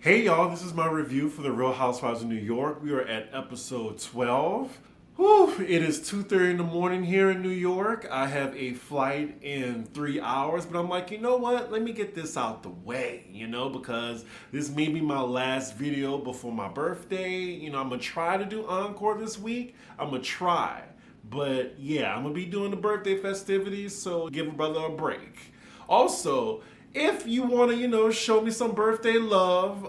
Hey y'all, this is my review for the Real Housewives of New York. We are at episode 12. Whew, it is 2:30 in the morning here in New York. I have a flight in 3 hours, but I'm like, you know what? Let me get this out the way, because this may be my last video before my birthday. I'm gonna try to do Encore this week. I'm gonna try. But yeah, I'm gonna be doing the birthday festivities, so give a brother a break. Also, if you want to, show me some birthday love,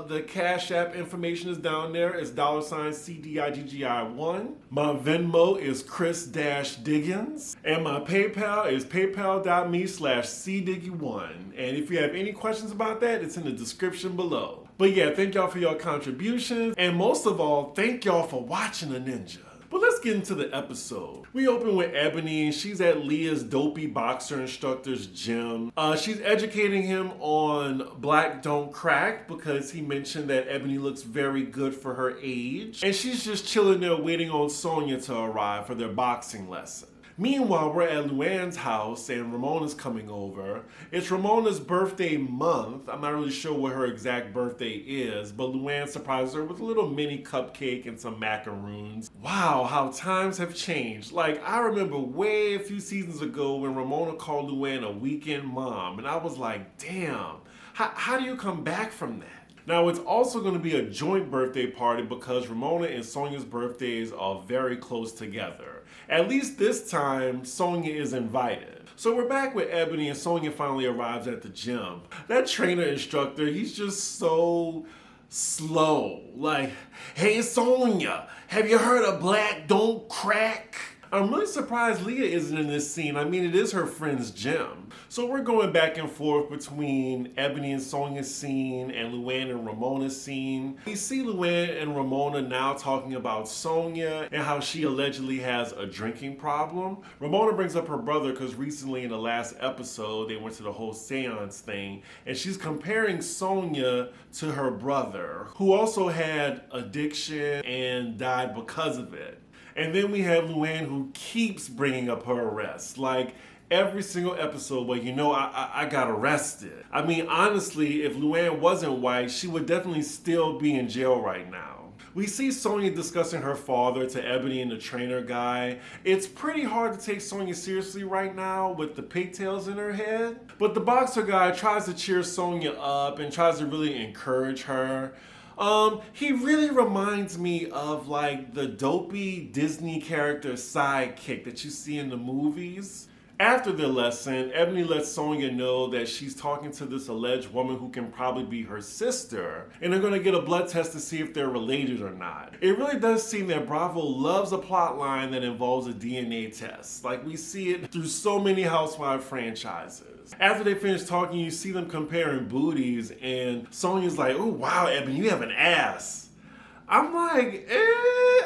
the Cash App information is down there. It's $CDIGGI1. My Venmo is Chris-Diggins. And my PayPal is paypal.me/cdiggy1. And if you have any questions about that, it's in the description below. But yeah, thank y'all for your contributions. And most of all, thank y'all for watching the Ninja. But let's get into the episode. We open with Ebony, and she's at Leah's dopey boxer instructor's gym. She's educating him on black don't crack because he mentioned that Ebony looks very good for her age. And she's just chilling there waiting on Sonia to arrive for their boxing lesson. Meanwhile, we're at Luann's house and Ramona's coming over. It's Ramona's birthday month. I'm not really sure what her exact birthday is, but Luann surprises her with a little mini cupcake and some macaroons. Wow, how times have changed. Like, I remember way a few seasons ago when Ramona called Luann a weekend mom, and I was like, damn, how do you come back from that? Now, it's also going to be a joint birthday party because Ramona and Sonia's birthdays are very close together. At least this time, Sonia is invited. So we're back with Ebony and Sonia finally arrives at the gym. That trainer instructor, he's just so slow. Like, hey Sonia, have you heard of black don't crack? I'm really surprised Leah isn't in this scene. I mean, it is her friend's gym. So we're going back and forth between Ebony and Sonia's scene and Luann and Ramona's scene. We see Luann and Ramona now talking about Sonia and how she allegedly has a drinking problem. Ramona brings up her brother because recently in the last episode, they went to the whole seance thing, and she's comparing Sonia to her brother, who also had addiction and died because of it. And then we have Luann, who keeps bringing up her arrest. Like, every single episode, but I got arrested. I mean, honestly, if Luann wasn't white, she would definitely still be in jail right now. We see Sonia discussing her father to Ebony and the trainer guy. It's pretty hard to take Sonia seriously right now with the pigtails in her head. But the boxer guy tries to cheer Sonia up and tries to really encourage her. He really reminds me of like the dopey Disney character sidekick that you see in the movies. After the lesson, Ebony lets Sonia know that she's talking to this alleged woman who can probably be her sister, and they're gonna get a blood test to see if they're related or not. It really does seem that Bravo loves a plot line that involves a DNA test. Like, we see it through so many Housewives franchises. After they finish talking, you see them comparing booties, and Sonia's like, oh wow, Ebony, you have an ass. I'm like,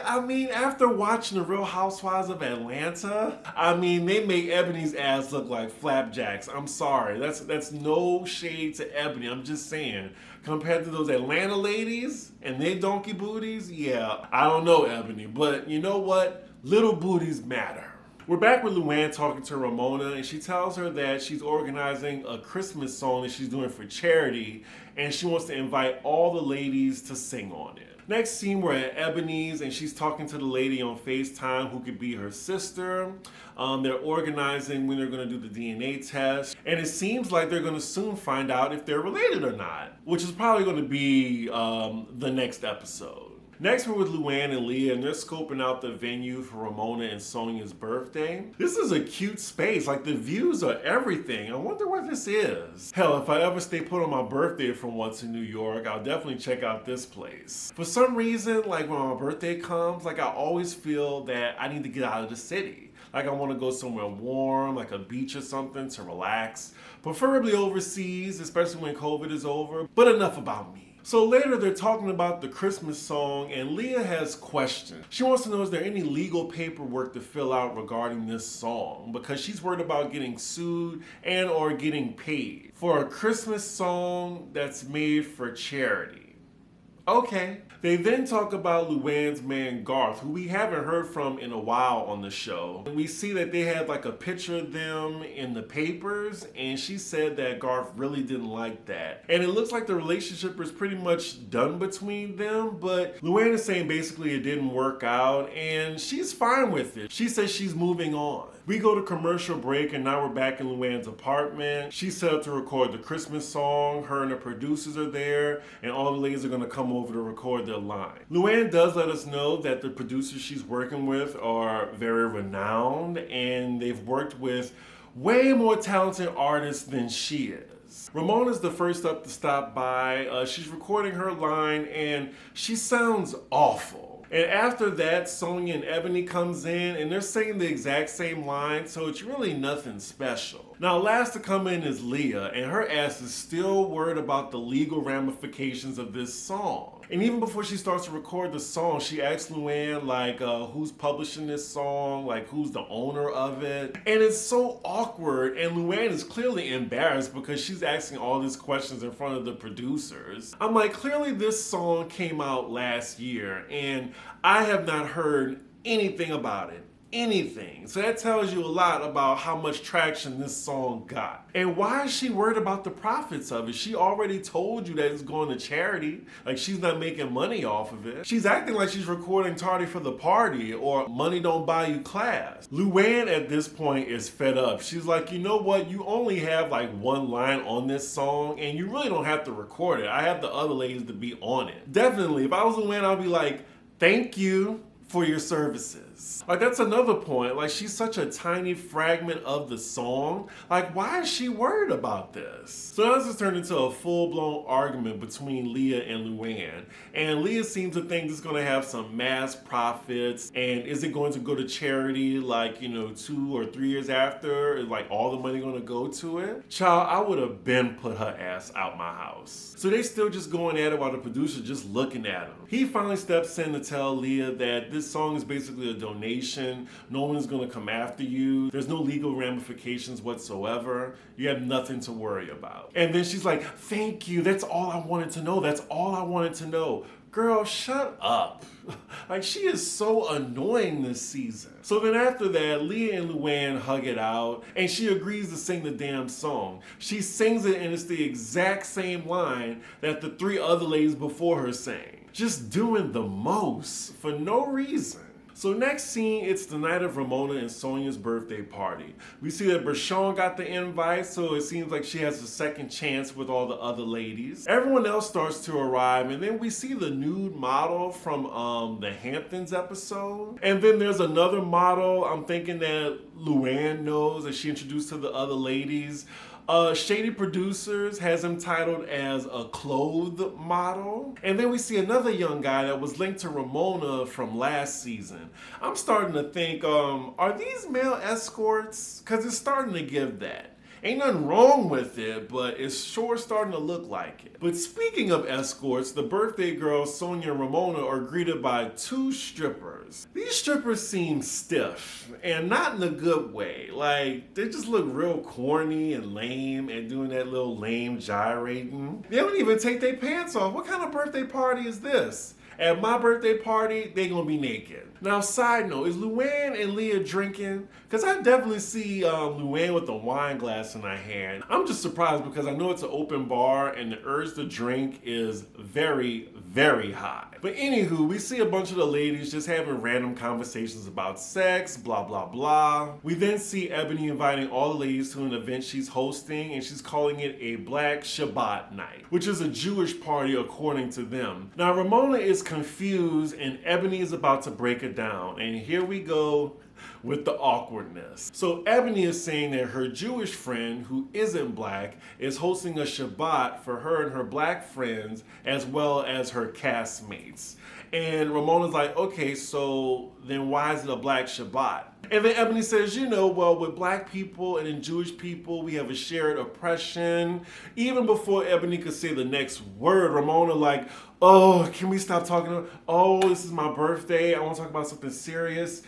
I mean, after watching The Real Housewives of Atlanta, I mean, they make Ebony's ass look like flapjacks. I'm sorry, that's no shade to Ebony. I'm just saying, compared to those Atlanta ladies and their donkey booties, yeah, I don't know, Ebony, but you know what? Little booties matter. We're back with Luann talking to Ramona, and she tells her that she's organizing a Christmas song that she's doing for charity, and she wants to invite all the ladies to sing on it. Next scene, we're at Ebony's, and she's talking to the lady on FaceTime who could be her sister. They're organizing when they're going to do the DNA test, and it seems like they're going to soon find out if they're related or not, which is probably going to be the next episode. Next, we're with Luann and Leah, and they're scoping out the venue for Ramona and Sonia's birthday. This is a cute space. Like, the views are everything. I wonder what this is. Hell, if I ever stay put on my birthday for once in New York, I'll definitely check out this place. For some reason, like, when my birthday comes, like, I always feel that I need to get out of the city. Like, I want to go somewhere warm, like a beach or something, to relax. Preferably overseas, especially when COVID is over. But enough about me. So later they're talking about the Christmas song, and Leah has questions. She wants to know, is there any legal paperwork to fill out regarding this song? Because she's worried about getting sued and or getting paid for a Christmas song that's made for charity. Okay. They then talk about Luann's man Garth, who we haven't heard from in a while on the show. And we see that they had like a picture of them in the papers, and she said that Garth really didn't like that. And it looks like the relationship is pretty much done between them, but Luann is saying basically it didn't work out, and she's fine with it. She says she's moving on. We go to commercial break, and now we're back in Luann's apartment. She's set up to record the Christmas song. Her and the producers are there, and all the ladies are gonna come over to record their line. Luann does let us know that the producers she's working with are very renowned, and they've worked with way more talented artists than she is. Ramona's the first up to stop by. She's recording her line, and she sounds awful. And after that, Sonia and Ebony comes in, and they're saying the exact same line, so it's really nothing special. Now, last to come in is Leah, and her ass is still worried about the legal ramifications of this song. And even before she starts to record the song, she asks Luann, like, who's publishing this song? Like, who's the owner of it? And it's so awkward, and Luann is clearly embarrassed because she's asking all these questions in front of the producers. I'm like, clearly this song came out last year, and I have not heard anything about it. Anything. So that tells you a lot about how much traction this song got. And why is she worried about the profits of it? She already told you that it's going to charity. Like, she's not making money off of it. She's acting like she's recording Tardy for the Party or Money Don't Buy You Class. Luann at this point is fed up. She's like, you know what? You only have like one line on this song, and you really don't have to record it. I have the other ladies to be on it. Definitely, if I was Luann, I'd be like, thank you for your services. Like, that's another point. Like, she's such a tiny fragment of the song. Like, why is she worried about this? So now this has turned into a full-blown argument between Leah and Luann. And Leah seems to think this is gonna have some mass profits. And is it going to go to charity, like, 2 or 3 years after? Is like all the money gonna go to it? Child, I would have been put her ass out my house. So they still just going at it while the producer's just looking at him. He finally steps in to tell Leah that this song is basically a donation. No one is going to come after you. There's no legal ramifications whatsoever. You have nothing to worry about. And then she's like, thank you. That's all I wanted to know. That's all I wanted to know. Girl, shut up. Like, she is so annoying this season. So then after that, Leah and Luann hug it out, and she agrees to sing the damn song. She sings it, and it's the exact same line that the 3 other ladies before her sang. Just doing the most for no reason. So next scene, it's the night of Ramona and Sonia's birthday party. We see that Bershawn got the invite, so it seems like she has a second chance with all the other ladies. Everyone else starts to arrive, and then we see the nude model from the Hamptons episode. And then there's another model I'm thinking that Luann knows that she introduced to the other ladies. Shady Producers has him titled as a clothed model. And then we see another young guy that was linked to Ramona from last season. I'm starting to think, are these male escorts? Because it's starting to give that. Ain't nothing wrong with it, but it's sure starting to look like it. But speaking of escorts, the birthday girls Sonia and Ramona are greeted by 2 strippers. These strippers seem stiff, and not in a good way. Like, they just look real corny and lame and doing that little lame gyrating. They don't even take their pants off. What kind of birthday party is this? At my birthday party, they gonna be naked. Now, side note, is Luann and Leah drinking? Because I definitely see Luann with a wine glass in her hand. I'm just surprised because I know it's an open bar and the urge to drink is very, very high. But anywho, we see a bunch of the ladies just having random conversations about sex, blah, blah, blah. We then see Ebony inviting all the ladies to an event she's hosting, and she's calling it a Black Shabbat night, which is a Jewish party according to them. Now, Ramona is confused and Ebony is about to break it down. And here we go with the awkwardness. So Ebony is saying that her Jewish friend, who isn't black, is hosting a Shabbat for her and her black friends, as well as her castmates. And Ramona's like, okay, so then why is it a Black Shabbat? And then Ebony says, well, with black people and in Jewish people, we have a shared oppression. Even before Ebony could say the next word, Ramona like, oh, can we stop talking? Oh, this is my birthday. I want to talk about something serious.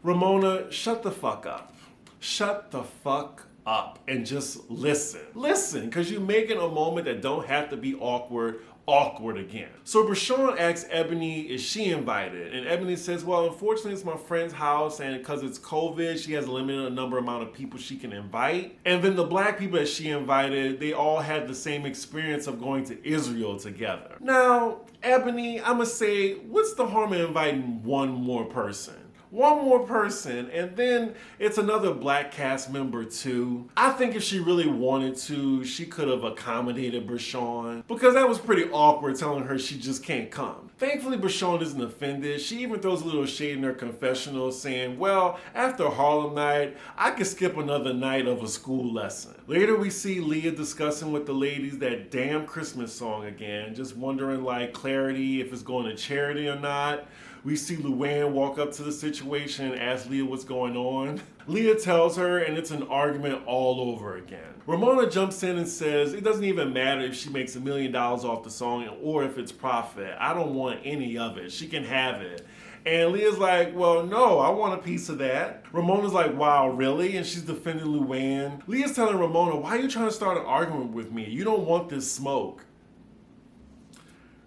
Ramona, shut the fuck up. Shut the fuck up and just listen. Listen, because you're making a moment that don't have to be awkward awkward again. So Brashon asks Ebony, is she invited? And Ebony says, well, unfortunately it's my friend's house, and because it's COVID, she has a limited amount of people she can invite. And then the black people that she invited, they all had the same experience of going to Israel together. Now, Ebony, I'ma say, what's the harm in inviting one more person? One more person, and then it's another black cast member too. I think if she really wanted to, she could have accommodated Brashon, because that was pretty awkward telling her she just can't come. Thankfully, Brashon isn't offended. She even throws a little shade in her confessional saying, well, after Harlem night, I could skip another night of a school lesson. Later, we see Leah discussing with the ladies that damn Christmas song again, just wondering like clarity if it's going to charity or not. We see Luann walk up to the situation and ask Leah what's going on. Leah tells her, and it's an argument all over again. Ramona jumps in and says, it doesn't even matter if she makes $1 million off the song or if it's profit. I don't want any of it. She can have it. And Leah's like, well, no, I want a piece of that. Ramona's like, wow, really? And she's defending Luann. Leah's telling Ramona, why are you trying to start an argument with me? You don't want this smoke.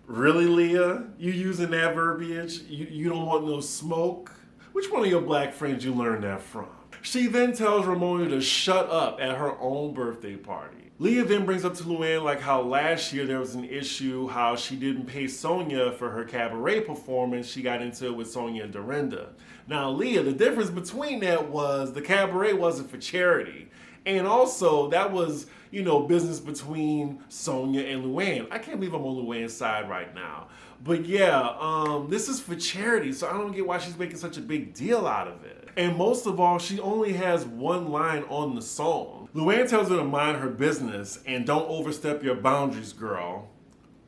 Really, Leah? You using that verbiage? You don't want no smoke? Which one of your black friends you learned that from? She then tells Ramona to shut up at her own birthday party. Leah then brings up to Luann like how last year there was an issue how she didn't pay Sonia for her cabaret performance. She got into it with Sonia and Dorinda. Now, Leah, the difference between that was the cabaret wasn't for charity. And also, that was, business between Sonia and Luann. I can't believe I'm on Luann's side right now. But yeah, this is for charity, so I don't get why she's making such a big deal out of it. And most of all, she only has one line on the song. Luann tells her to mind her business and don't overstep your boundaries, girl.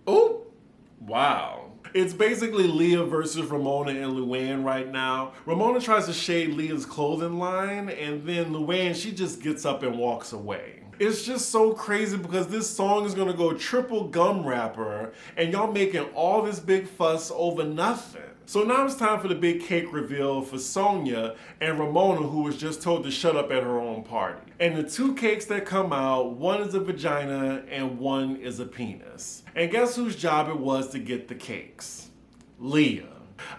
Oh, wow. It's basically Leah versus Ramona and Luann right now. Ramona tries to shade Leah's clothing line, and then Luann, she just gets up and walks away. It's just so crazy because this song is gonna go triple gum rapper, and y'all making all this big fuss over nothing. So now it's time for the big cake reveal for Sonia and Ramona, who was just told to shut up at her own party. And the two cakes that come out, one is a vagina and one is a penis. And guess whose job it was to get the cakes? Leah.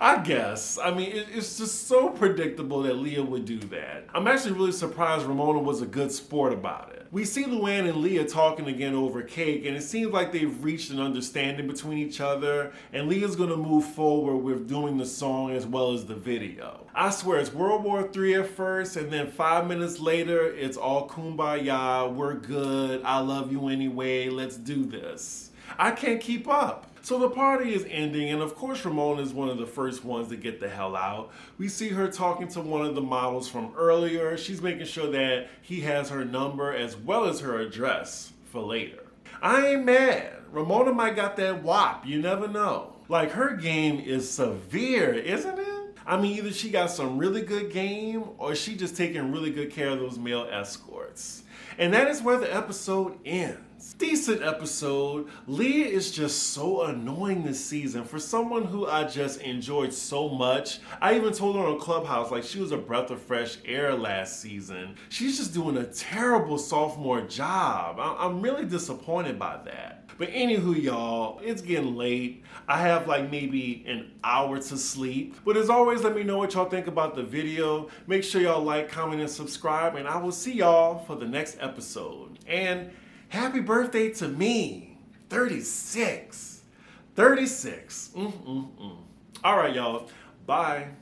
I guess. I mean, it's just so predictable that Leah would do that. I'm actually really surprised Ramona was a good sport about it. We see Luann and Leah talking again over cake, and it seems like they've reached an understanding between each other, and Leah's gonna move forward with doing the song as well as the video. I swear, it's World War III at first, and then 5 minutes later, it's all kumbaya, we're good, I love you anyway, let's do this. I can't keep up. So the party is ending, and of course Ramona is one of the first ones to get the hell out. We see her talking to one of the models from earlier. She's making sure that he has her number as well as her address for later. I ain't mad. Ramona might got that wop, you never know. Like, her game is severe, isn't it? I mean, either she got some really good game or she just taking really good care of those male escorts. And that is where the episode ends. Decent episode. Leah is just so annoying this season. For someone who I just enjoyed so much, I even told her on Clubhouse like she was a breath of fresh air last season. She's just doing a terrible sophomore job. I'm really disappointed by that. But anywho, y'all, it's getting late. I have like maybe an hour to sleep. But as always, let me know what y'all think about the video. Make sure y'all like, comment, and subscribe. And I will see y'all for the next episode. And happy birthday to me. 36. 36. All right, y'all. Bye.